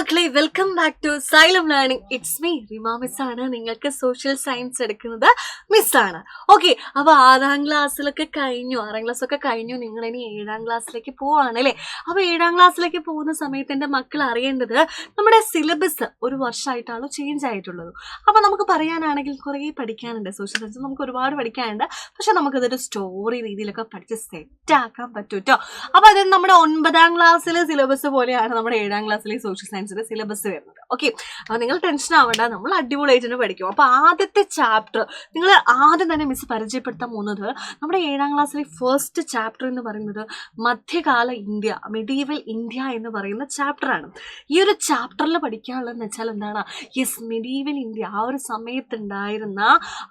മക്കളെ, welcome back to Xylem learning. Its me Rima miss ആണ്. നിങ്ങൾക്ക് സോഷ്യൽ സയൻസ് എടുക്കുന്നത് മിസ്സാണ്. ഓക്കെ, അപ്പൊ 6ാം ക്ലാസ്സിലൊക്കെ കഴിഞ്ഞു, 6ാം ക്ലാസ് ഒക്കെ കഴിഞ്ഞു. നിങ്ങൾ ഇനി 7ാം ക്ലാസ്സിലേക്ക് പോവാണ് അല്ലേ? അപ്പൊ 7ാം ക്ലാസ്സിലേക്ക് പോകുന്ന സമയത്ത് എൻ്റെ മക്കൾ അറിയേണ്ടത് നമ്മുടെ സിലബസ് ഒരു വർഷമായിട്ടാണ് ചേഞ്ച് ആയിട്ടുള്ളത്. അപ്പൊ നമുക്ക് പറയാനാണെങ്കിൽ കുറേ പഠിക്കാനുണ്ട്. സോഷ്യൽ സയൻസ് നമുക്ക് ഒരുപാട് പഠിക്കാനുണ്ട്. പക്ഷെ നമുക്കതൊരു സ്റ്റോറി രീതിയിലൊക്കെ പഠിച്ച് സെറ്റ് ആക്കാൻ പറ്റും കേട്ടോ. അപ്പൊ അത് നമ്മുടെ 9ാം ക്ലാസ്സിലെ സിലബസ് പോലെയാണ് നമ്മുടെ 7ാം ക്ലാസ്സിലെ സോഷ്യൽ സയൻസിന്റെ സിലബസ് വരുന്നത്. ഓക്കെ, അപ്പൊ നിങ്ങൾ ടെൻഷൻ ആവേണ്ട, നമ്മൾ അടിപൊളിയായിട്ട് പഠിക്കും. അപ്പൊ ആദ്യത്തെ ചാപ്റ്റർ നിങ്ങൾ ആദ്യം തന്നെ മിസ് പരിചയപ്പെടുത്താൻ പോകുന്നത് നമ്മുടെ 7ാം ക്ലാസ്സിലെ ഫസ്റ്റ് ചാപ്റ്റർ എന്ന് പറയുന്നത് മധ്യകാല ഇന്ത്യ, മെഡീവൽ ഇന്ത്യ എന്ന് പറയുന്ന ചാപ്റ്ററാണ്. ഈ ഒരു ചാപ്റ്ററിൽ പഠിക്കാനുള്ളതെന്ന് വെച്ചാൽ എന്താണ്? യെസ്, മെഡീവൽ ഇന്ത്യ ആ ഒരു സമയത്തുണ്ടായിരുന്ന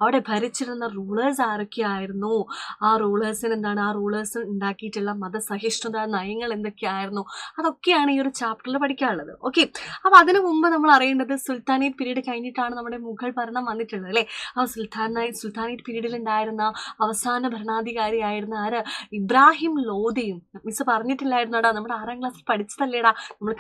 അവിടെ ഭരിച്ചിരുന്ന റൂളേഴ്സ് ആരൊക്കെയായിരുന്നു, ആ റൂളേഴ്സിന് എന്താണ്, ആ റൂളേഴ്സ് ഉണ്ടാക്കിയിട്ടുള്ള മതസഹിഷ്ണുത നയങ്ങൾ എന്തൊക്കെയായിരുന്നു, അതൊക്കെയാണ് ഈ ഒരു ചാപ്റ്ററിൽ പഠിക്കാനുള്ളത്. ഓക്കെ, അപ്പൊ അതിനു മുമ്പ് നമ്മൾ അറിയേണ്ടത് സുൽത്താനേറ്റ് പീരീഡ് കഴിഞ്ഞിട്ടാണ് നമ്മുടെ മുഗൾ ഭരണം വന്നിട്ടുള്ളത് അല്ലേ? ആ സുൽത്താനേറ്റ് പീരീഡിൽ ഉണ്ടായിരുന്ന അവസാന ഭരണാധികാരിയായിരുന്ന ആര്? ഇബ്രാഹിം ലോധിയും. മിസ് പറഞ്ഞിട്ടില്ലായിരുന്നോടാ, നമ്മുടെ 6ാം ക്ലാസ്സിൽ പഠിച്ചതല്ലേടാ, നമ്മൾ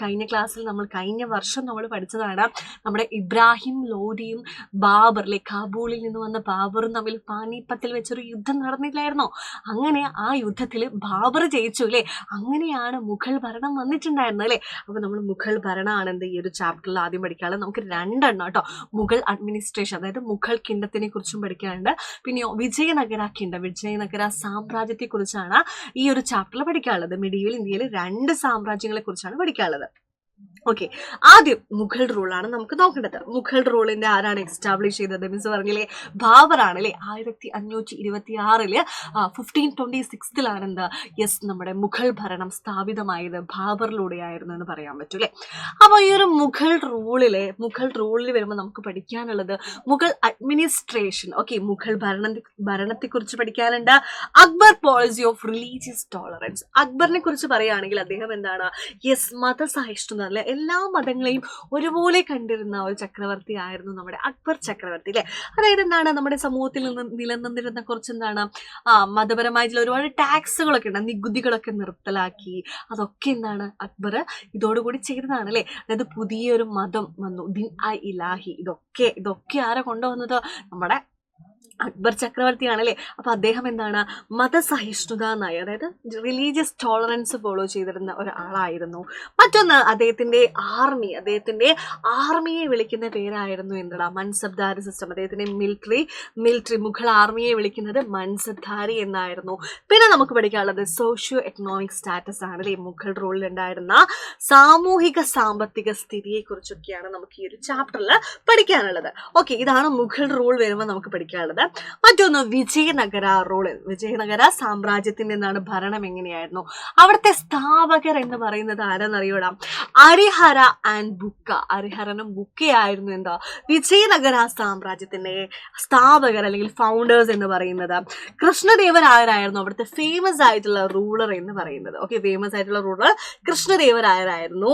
കഴിഞ്ഞ വർഷം നമ്മൾ പഠിച്ചതാണ്. നമ്മുടെ ഇബ്രാഹിം ലോധിയും ബാബർ അല്ലെ, കാബൂളിൽ നിന്ന് വന്ന ബാബറും തമ്മിൽ പാനിപ്പത്തിൽ വെച്ചൊരു യുദ്ധം നടന്നില്ലായിരുന്നോ? അങ്ങനെ ആ യുദ്ധത്തിൽ ബാബർ ജയിച്ചു അല്ലേ? അങ്ങനെയാണ് മുഗൾ ഭരണം വന്നിട്ടുണ്ടായിരുന്നത് അല്ലേ? അപ്പൊ നമ്മൾ മുഗൾ ഭരണമാണ് ഈ ഒരു ചാപ്റ്ററിൽ ആദ്യം പഠിക്കാനുള്ളത്. നമുക്ക് 2 എണ്ണം കേട്ടോ. മുഗൾ അഡ്മിനിസ്ട്രേഷൻ, അതായത് മുഗൾ കിങ്ഡത്തിനെ കുറിച്ചും പഠിക്കാനുണ്ട്. പിന്നെയോ വിജയനഗര സാമ്രാജ്യത്തെ കുറിച്ചാണ് ഈ ഒരു ചാപ്റ്ററിൽ പഠിക്കാനുള്ളത്. മെഡീവൽ ഇന്ത്യയിൽ 2 സാമ്രാജ്യങ്ങളെ കുറിച്ചാണ് പഠിക്കാനുള്ളത്. ഓക്കെ, ആദ്യം മുഗൾ റൂളാണ് നമുക്ക് നോക്കേണ്ടത്. മുഗൾ റൂളിന്റെ ആരാണ് എസ്റ്റാബ്ലിഷ് ചെയ്തത്? മിസ് പറഞ്ഞില്ലേ, ബാബർ ആണ് അല്ലേ? 1526 1526 എന്താ? യെസ്, നമ്മുടെ മുഗൾ ഭരണം സ്ഥാപിതമായത് ബാബറിലൂടെയായിരുന്നു എന്ന് പറയാൻ പറ്റും അല്ലേ? അപ്പൊ ഈ ഒരു മുഗൾ റൂളിൽ വരുമ്പോൾ നമുക്ക് പഠിക്കാനുള്ളത് മുഗൾ അഡ്മിനിസ്ട്രേഷൻ. ഓക്കെ, മുഗൾ ഭരണത്തെ കുറിച്ച് പഠിക്കാനുണ്ട്. Akbar policy of religious tolerance. അക്ബറിനെ കുറിച്ച് പറയുകയാണെങ്കിൽ അദ്ദേഹം എന്താണ്? യെസ്, മതസഹിഷ്ണുത അല്ലെ, എല്ലാ മതങ്ങളെയും ഒരുപോലെ കണ്ടിരുന്ന ഒരു ചക്രവർത്തി ആയിരുന്നു നമ്മുടെ അക്ബർ ചക്രവർത്തി അല്ലെ. അതായത് എന്താണ്, നമ്മുടെ സമൂഹത്തിൽ നിന്ന് നിലനിന്നിരുന്ന കുറച്ച് എന്താണ് മതപരമായിട്ടുള്ള ഒരുപാട് ടാക്സുകളൊക്കെ ഉണ്ട്, നികുതികളൊക്കെ നിർത്തലാക്കി. അതൊക്കെ എന്താണ്, അക്ബർ ഇതോടുകൂടി ചെയ്തതാണ് അല്ലെ. അതായത് പുതിയൊരു മതം വന്നു, ദിൻ അ ഇലാഹി. ഇതൊക്കെ ആരാ കൊണ്ടുവന്നത്? നമ്മുടെ അക്ബർ ചക്രവർത്തിയാണ് അല്ലേ? അപ്പൊ അദ്ദേഹം എന്താണ്, മതസഹിഷ്ണുത നയം, അതായത് റിലീജിയസ് ടോളറൻസ് ഫോളോ ചെയ്തിരുന്ന ഒരാളായിരുന്നു. മറ്റൊന്ന് അദ്ദേഹത്തിന്റെ ആർമിയെ വിളിക്കുന്ന പേരായിരുന്നു എന്താ? മൻസബ്ദാരി സിസ്റ്റം. അദ്ദേഹത്തിന്റെ മിലിറ്ററി മുഗൾ ആർമിയെ വിളിക്കുന്നത് മൻസബ്ദാരി എന്നായിരുന്നു. പിന്നെ നമുക്ക് പഠിക്കാനുള്ളത് സോഷ്യോ എക്കണോമിക് സ്റ്റാറ്റസ് ആണ് അല്ലേ? മുഗൾ റൂളിൽ ഉണ്ടായിരുന്ന സാമൂഹിക സാമ്പത്തിക സ്ഥിതിയെ കുറിച്ചൊക്കെയാണ് നമുക്ക് ഈ ഒരു ചാപ്റ്ററിൽ പഠിക്കാനുള്ളത്. ഓക്കെ, ഇതാണ് മുഗൾ റൂൾ വരുമ്പോൾ നമുക്ക് പഠിക്കാനുള്ളത്. മറ്റൊന്ന് വിജയനഗര സാമ്രാജ്യത്തിന്റെ എന്താണ് ഭരണം എങ്ങനെയായിരുന്നു? അവിടുത്തെ സ്ഥാപകർ എന്ന് പറയുന്നത് ആരെന്നറിയോടാ? ഹരിഹരനും ബുക്കയായിരുന്നു എന്താ വിജയനഗര സാമ്രാജ്യത്തിന്റെ സ്ഥാപകർ അല്ലെങ്കിൽ ഫൗണ്ടേഴ്സ് എന്ന് പറയുന്നത്. കൃഷ്ണദേവരായരായിരുന്നു അവിടുത്തെ ഫേമസ് ആയിട്ടുള്ള റൂളർ എന്ന് പറയുന്നത്. ഓക്കെ, ഫേമസ് ആയിട്ടുള്ള റൂളർ കൃഷ്ണദേവരായരായിരുന്നു.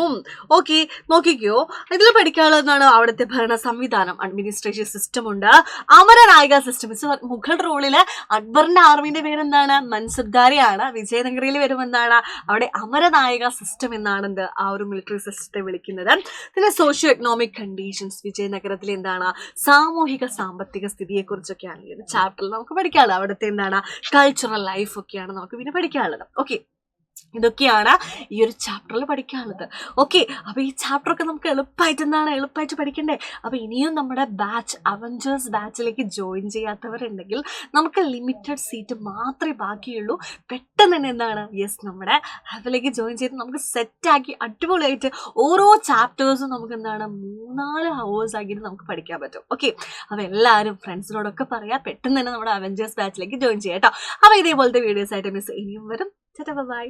ഓക്കെ, നോക്കിക്കോ, ഇതിൽ പഠിക്കാനുള്ളതാണ് അവിടുത്തെ ഭരണ സംവിധാനം, അഡ്മിനിസ്ട്രേഷൻ സിസ്റ്റം ഉണ്ട്. അമരനായിക സിസ്റ്റം. മുഗൾ റൂളില് അക്ബറിന്റെ ആർമിന്റെ പേരെന്താണ്? മൻസബ്ദാരിയാണ്. വിജയനഗരയിൽ വരുമ്പോൾ എന്താണ്? അവിടെ അമരനായിക സിസ്റ്റം എന്നാണ് ആ ഒരു മിലിറ്ററി സിസ്റ്റത്തെ വിളിക്കുന്നത്. പിന്നെ സോഷ്യോ എക്കണോമിക് കണ്ടീഷൻസ്, വിജയനഗരത്തിൽ എന്താണ് സാമൂഹിക സാമ്പത്തിക സ്ഥിതിയെ കുറിച്ചൊക്കെയാണ് ഈ ഒരു ചാപ്റ്ററിൽ നമുക്ക് പഠിക്കാനുള്ളത്. അവിടുത്തെ എന്താണ് കൾച്ചറൽ ലൈഫ് ഒക്കെയാണ് നമുക്ക് പിന്നെ പഠിക്കാനുള്ളത്. ഓക്കെ, ഇതൊക്കെയാണ് ഈ ഒരു ചാപ്റ്ററിൽ പഠിക്കാനുള്ളത്. ഓക്കെ, അപ്പൊ ഈ ചാപ്റ്റർ ഒക്കെ നമുക്ക് എളുപ്പമായിട്ട് പഠിക്കണ്ടേ? അപ്പൊ ഇനിയും നമ്മുടെ അവഞ്ചേഴ്സ് ബാച്ചിലേക്ക് ജോയിൻ ചെയ്യാത്തവരുണ്ടെങ്കിൽ നമുക്ക് ലിമിറ്റഡ് സീറ്റ് മാത്രമേ ബാക്കിയുള്ളൂ. പെട്ടെന്ന് തന്നെ എന്താണ്, യെസ്, നമ്മുടെ അതിലേക്ക് ജോയിൻ ചെയ്ത് നമുക്ക് സെറ്റാക്കി അടിപൊളിയായിട്ട് ഓരോ ചാപ്റ്റേഴ്സും നമുക്ക് എന്താണ് 3-4 hours ആക്കിയിട്ട് നമുക്ക് പഠിക്കാൻ പറ്റും. ഓക്കെ, അപ്പൊ എല്ലാവരും ഫ്രണ്ട്സിനോടൊക്കെ പറയാം, പെട്ടെന്ന് തന്നെ നമ്മുടെ അവഞ്ചേഴ്സ് ബാച്ചിലേക്ക് ജോയിൻ ചെയ്യാം കേട്ടോ. അപ്പൊ ഇതേപോലത്തെ വീഡിയോസ് ആയിട്ട് മിസ് ഇനിയും വരും. ബൈ.